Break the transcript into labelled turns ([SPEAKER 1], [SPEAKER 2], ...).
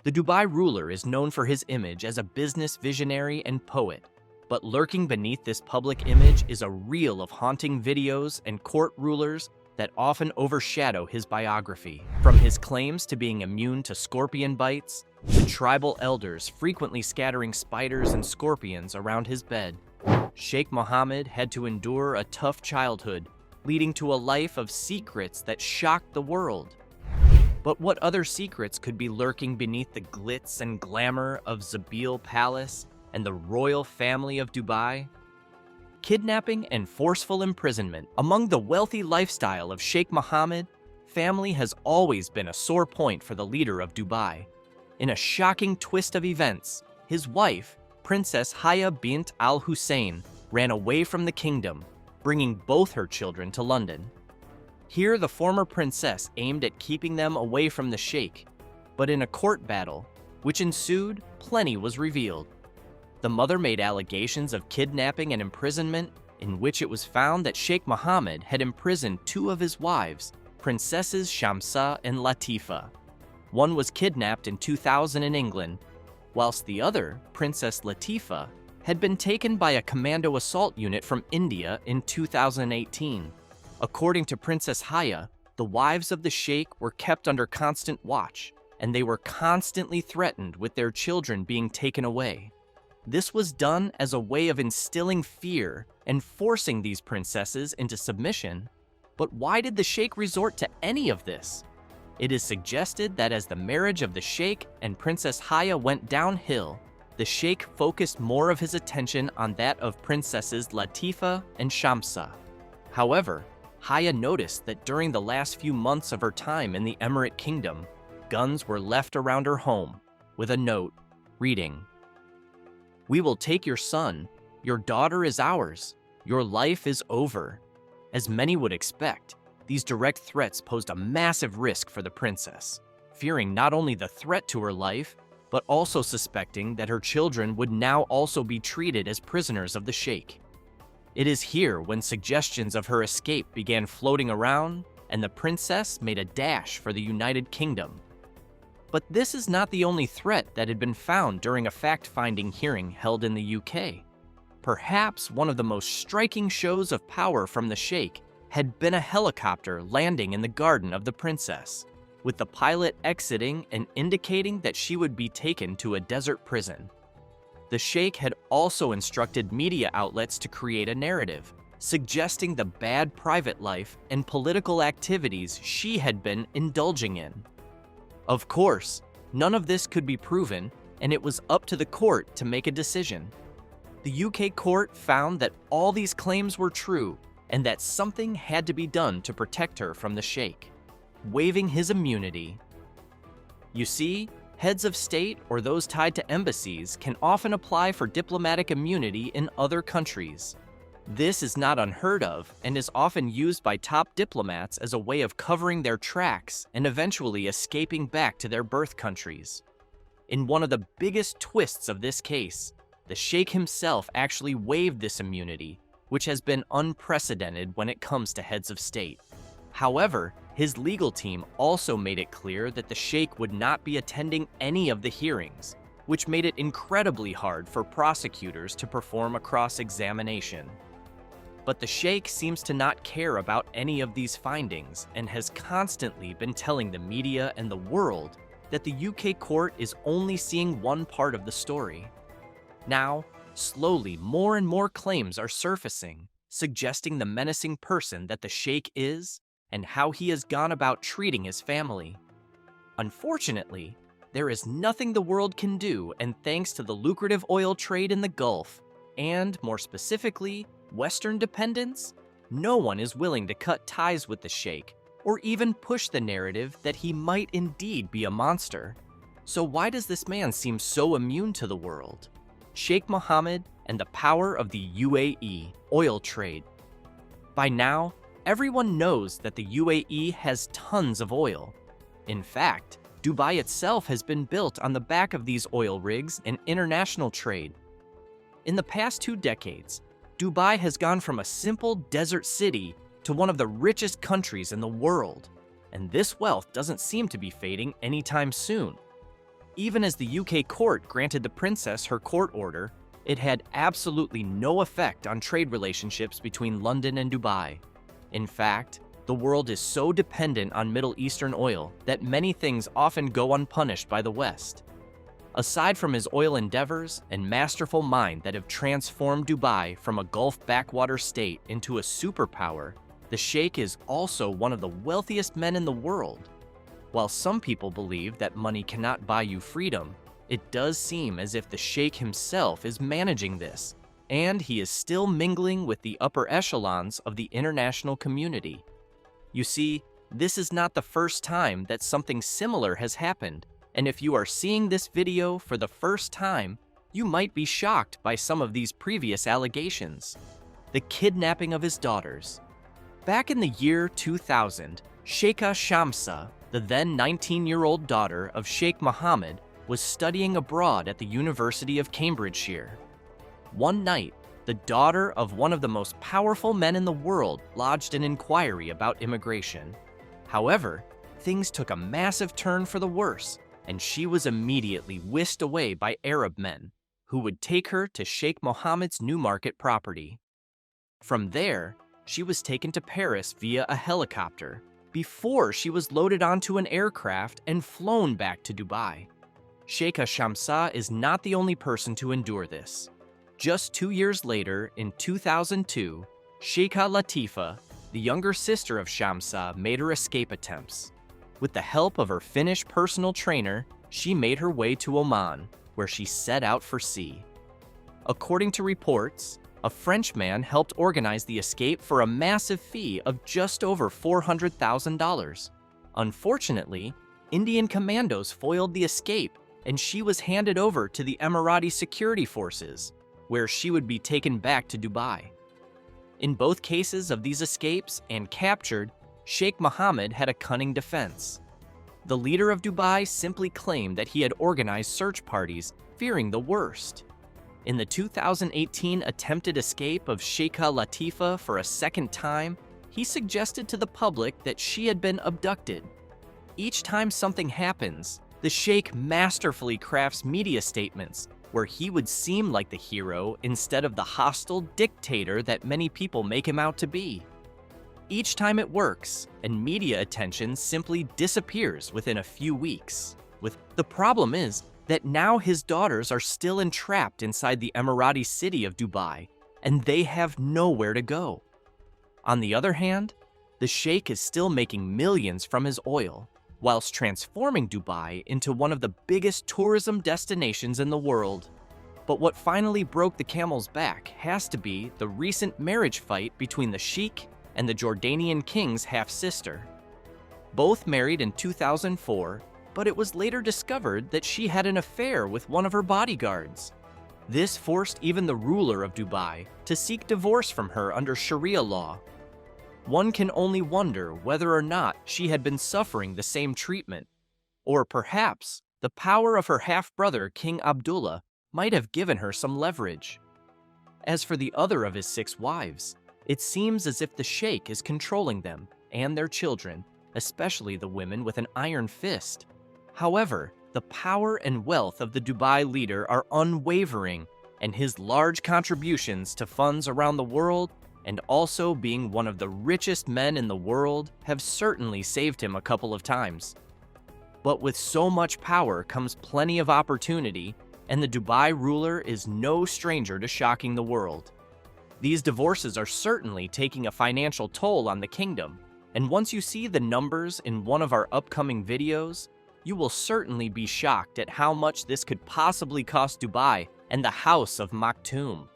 [SPEAKER 1] The Dubai ruler is known for his image as a business visionary and poet, but lurking beneath this public image is a reel of haunting videos and court rulers that often overshadow his biography. From his claims to being immune to scorpion bites, to tribal elders frequently scattering spiders and scorpions around his bed, Sheikh Mohammed had to endure a tough childhood, leading to a life of secrets that shocked the world. But what other secrets could be lurking beneath the glitz and glamour of Zabeel Palace and the royal family of Dubai? Kidnapping and forceful imprisonment. Among the wealthy lifestyle of Sheikh Mohammed, family has always been a sore point for the leader of Dubai. In a shocking twist of events, his wife, Princess Haya bint Al Hussein, ran away from the kingdom, bringing both her children to London. Here, the former princess aimed at keeping them away from the sheikh, but in a court battle, which ensued, plenty was revealed. The mother made allegations of kidnapping and imprisonment, in which it was found that Sheikh Mohammed had imprisoned two of his wives, Princesses Shamsa and Latifa. One was kidnapped in 2000 in England, whilst the other, Princess Latifa, had been taken by a commando assault unit from India in 2018. According to Princess Haya, the wives of the sheikh were kept under constant watch, and they were constantly threatened with their children being taken away. This was done as a way of instilling fear and forcing these princesses into submission. But why did the sheikh resort to any of this? It is suggested that as the marriage of the sheikh and Princess Haya went downhill, the sheikh focused more of his attention on that of Princesses Latifa and Shamsa. However, Haya noticed that during the last few months of her time in the Emirate Kingdom, guns were left around her home with a note reading, "We will take your son. Your daughter is ours. Your life is over." As many would expect, these direct threats posed a massive risk for the princess, fearing not only the threat to her life, but also suspecting that her children would now also be treated as prisoners of the sheikh. It is here when suggestions of her escape began floating around, and the princess made a dash for the United Kingdom. But this is not the only threat that had been found during a fact-finding hearing held in the UK. Perhaps one of the most striking shows of power from the sheikh had been a helicopter landing in the garden of the princess, with the pilot exiting and indicating that she would be taken to a desert prison. The sheikh had also instructed media outlets to create a narrative, suggesting the bad private life and political activities she had been indulging in. Of course, none of this could be proven, and it was up to the court to make a decision. The UK court found that all these claims were true, and that something had to be done to protect her from the sheikh, waiving his immunity. You see, heads of state or those tied to embassies can often apply for diplomatic immunity in other countries. This is not unheard of and is often used by top diplomats as a way of covering their tracks and eventually escaping back to their birth countries. In one of the biggest twists of this case, the sheikh himself actually waived this immunity, which has been unprecedented when it comes to heads of state. However, his legal team also made it clear that the sheikh would not be attending any of the hearings, which made it incredibly hard for prosecutors to perform a cross-examination. But the sheikh seems to not care about any of these findings and has constantly been telling the media and the world that the UK court is only seeing one part of the story. Now, slowly, more and more claims are surfacing, suggesting the menacing person that the sheikh is and how he has gone about treating his family. Unfortunately, there is nothing the world can do, and thanks to the lucrative oil trade in the Gulf, and more specifically, Western dependence, no one is willing to cut ties with the sheikh or even push the narrative that he might indeed be a monster. So why does this man seem so immune to the world? Sheikh Mohammed and the power of the UAE oil trade. By now, everyone knows that the UAE has tons of oil. In fact, Dubai itself has been built on the back of these oil rigs and international trade. In the past 2 decades, Dubai has gone from a simple desert city to one of the richest countries in the world, and this wealth doesn't seem to be fading anytime soon. Even as the UK court granted the princess her court order, it had absolutely no effect on trade relationships between London and Dubai. In fact, the world is so dependent on Middle Eastern oil that many things often go unpunished by the West. Aside from his oil endeavors and masterful mind that have transformed Dubai from a Gulf backwater state into a superpower, the Sheikh is also one of the wealthiest men in the world. While some people believe that money cannot buy you freedom, it does seem as if the Sheikh himself is managing this, and he is still mingling with the upper echelons of the international community. You see, this is not the first time that something similar has happened, and if you are seeing this video for the first time, you might be shocked by some of these previous allegations. The kidnapping of his daughters. Back in the year 2000, Sheikha Shamsa, the then 19-year-old daughter of Sheikh Mohammed, was studying abroad at the University of Cambridgeshire. One night, the daughter of one of the most powerful men in the world lodged an inquiry about immigration. However, things took a massive turn for the worse, and she was immediately whisked away by Arab men, who would take her to Sheikh Mohammed's Newmarket property. From there, she was taken to Paris via a helicopter, before she was loaded onto an aircraft and flown back to Dubai. Sheikha Shamsa is not the only person to endure this. Just 2 years later, in 2002, Sheikha Latifa, the younger sister of Shamsa, made her escape attempts. With the help of her Finnish personal trainer, she made her way to Oman, where she set out for sea. According to reports, a Frenchman helped organize the escape for a massive fee of just over $400,000. Unfortunately, Indian commandos foiled the escape, and she was handed over to the Emirati security forces, where she would be taken back to Dubai. In both cases of these escapes and captured, Sheikh Mohammed had a cunning defense. The leader of Dubai simply claimed that he had organized search parties, fearing the worst. In the 2018 attempted escape of Sheikha Latifa for a second time, he suggested to the public that she had been abducted. Each time something happens, the Sheikh masterfully crafts media statements where he would seem like the hero instead of the hostile dictator that many people make him out to be. Each time it works, and media attention simply disappears within a few weeks. The problem is that now his daughters are still entrapped inside the Emirati city of Dubai, and they have nowhere to go. On the other hand, the Sheikh is still making millions from his oil, whilst transforming Dubai into one of the biggest tourism destinations in the world. But what finally broke the camel's back has to be the recent marriage fight between the Sheikh and the Jordanian king's half-sister. Both married in 2004, but it was later discovered that she had an affair with one of her bodyguards. This forced even the ruler of Dubai to seek divorce from her under Sharia law. One can only wonder whether or not she had been suffering the same treatment, or perhaps the power of her half-brother King Abdullah might have given her some leverage. As for the other of his 6 wives, it seems as if the Sheikh is controlling them and their children, especially the women, with an iron fist. However, the power and wealth of the Dubai leader are unwavering, and his large contributions to funds around the world, and also being one of the richest men in the world, have certainly saved him a couple of times. But with so much power comes plenty of opportunity, and the Dubai ruler is no stranger to shocking the world. These divorces are certainly taking a financial toll on the kingdom, and once you see the numbers in one of our upcoming videos, you will certainly be shocked at how much this could possibly cost Dubai and the House of Maktoum.